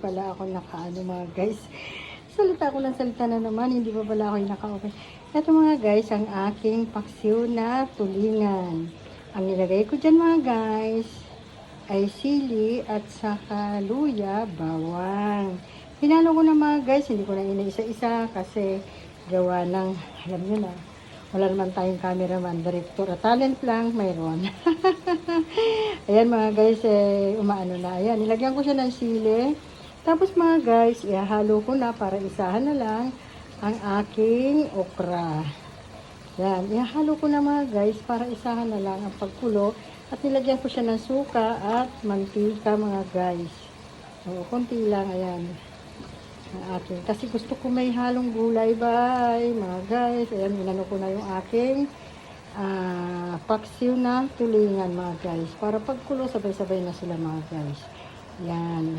Pala ako nakaano mga guys. Salita ko lang salita na naman, hindi pa pala ako naka-open. Ito mga guys, ang aking paksiw na tulingan. Ang nilagay ko dyan mga guys, ay sili at saka luya, bawang. Hinalo ko na mga guys, hindi ko na inaisa-isa kasi gawa ng, alam nyo na, wala naman tayong cameraman, director, at talent lang, mayroon. Ayan mga guys, umaano na. Ayan, nilagyan ko siya ng sili. Tapos mga guys, ihalo ko na para isahan na lang ang aking okra. Yan, ihalo ko na mga guys para isahan na lang ang pagkulo. At nilagyan ko siya ng suka at mantika mga guys. O, konti lang, ayan. Ang aking, kasi gusto ko may halong gulay ba, mga guys. Ayan, inano ko na yung aking paksiw na tulingan mga guys. Para pagkulo, sabay-sabay na sila mga guys. Yan.